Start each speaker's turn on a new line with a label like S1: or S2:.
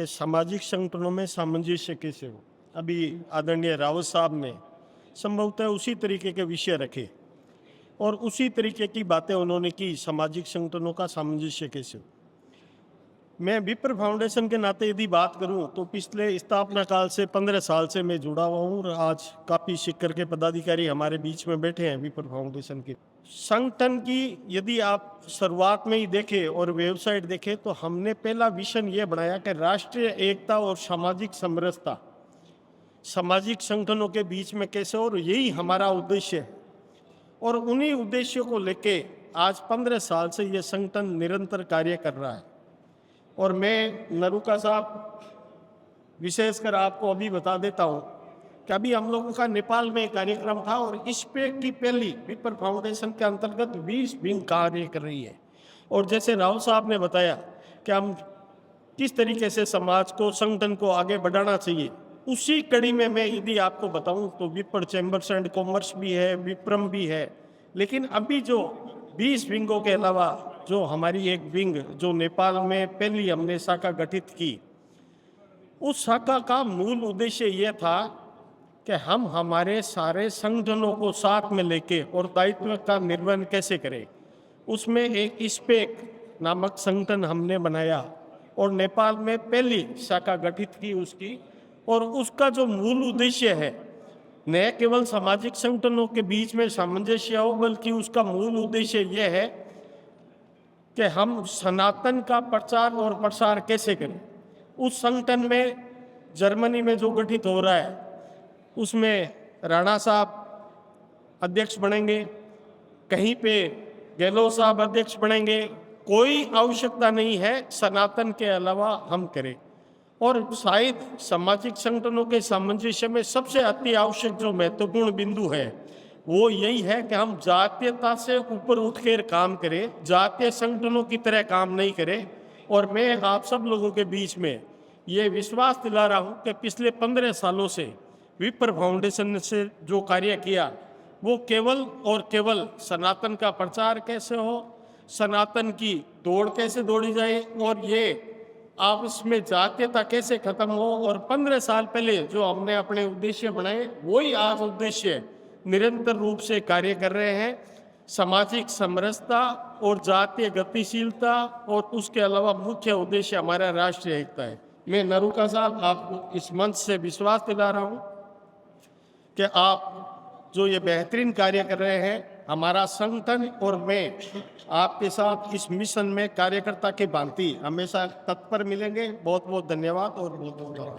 S1: सामाजिक संगठनों में सामंजस्य कैसे हो। अभी आदरणीय रावत साहब ने संभवतः उसी तरीके के विषय रखे और उसी तरीके की बातें उन्होंने की। सामाजिक संगठनों का सामंजस्य कैसे हो। मैं विप्र फाउंडेशन के नाते यदि बात करूं तो पिछले स्थापना काल से 15 साल से मैं जुड़ा हुआ हूं और आज काफ़ी शिखर के पदाधिकारी हमारे बीच में बैठे हैं विप्र फाउंडेशन के। संगठन की यदि आप शुरुआत में ही देखें और वेबसाइट देखें तो हमने पहला विजन ये बनाया कि राष्ट्रीय एकता और सामाजिक समरसता सामाजिक संगठनों के बीच में कैसे, और यही हमारा उद्देश्य है। और उन्हीं उद्देश्यों को लेके आज 15 साल से ये संगठन निरंतर कार्य कर रहा है। और मैं नरूका साहब विशेषकर आपको अभी बता देता हूँ कि अभी हम लोगों का नेपाल में कार्यक्रम था और इस पे की पहली विप्र फाउंडेशन के अंतर्गत 20 विंग कार्य कर रही है। और जैसे राव साहब ने बताया कि हम किस तरीके से समाज को संगठन को आगे बढ़ाना चाहिए, उसी कड़ी में मैं यदि आपको बताऊं तो विप्र चैम्बर्स एंड कॉमर्स भी है, विप्रम भी है। लेकिन अभी जो 20 विंगों के अलावा जो हमारी एक विंग जो नेपाल में पहली हमने शाखा गठित की, उस शाखा का मूल उद्देश्य यह था कि हम हमारे सारे संगठनों को साथ में लेके और दायित्व का निर्वहन कैसे करें। उसमें एक इस्पेक नामक संगठन हमने बनाया और नेपाल में पहली शाखा गठित की उसकी। और उसका जो मूल उद्देश्य है न केवल सामाजिक संगठनों के बीच में सामंजस्य हो, बल्कि उसका मूल उद्देश्य यह है कि हम सनातन का प्रचार और प्रसार कैसे करें। उस संगठन में जर्मनी में जो गठित हो रहा है उसमें राणा साहब अध्यक्ष बनेंगे, कहीं पे गहलोत साहब अध्यक्ष बनेंगे। कोई आवश्यकता नहीं है सनातन के अलावा हम करें। और शायद सामाजिक संगठनों के सामंजस्य में सबसे अति आवश्यक जो महत्वपूर्ण बिंदु है वो यही है कि हम जातीयता से ऊपर उठकर काम करें, जातीय संगठनों की तरह काम नहीं करें। और मैं आप सब लोगों के बीच में ये विश्वास दिला रहा हूँ कि पिछले 15 सालों से विप्र फाउंडेशन से जो कार्य किया वो केवल और केवल सनातन का प्रचार कैसे हो, सनातन की दौड़ कैसे दौड़ी जाए और ये आपस में जातीयता कैसे खत्म हो। और 15 साल पहले जो हमने अपने उद्देश्य बनाए वही आज उद्देश्य निरंतर रूप से कार्य कर रहे हैं। सामाजिक समरसता और जातीय गतिशीलता और उसके अलावा मुख्य उद्देश्य हमारा राष्ट्रीय एकता है। मैं नरूका साहब आपको इस मंच से विश्वास दिला रहा हूँ कि आप जो ये बेहतरीन कार्य कर रहे हैं, हमारा संगठन और मैं आपके साथ इस मिशन में कार्यकर्ता के भांति हमेशा तत्पर मिलेंगे। बहुत बहुत धन्यवाद और बहुत बहुत धन्यवाद।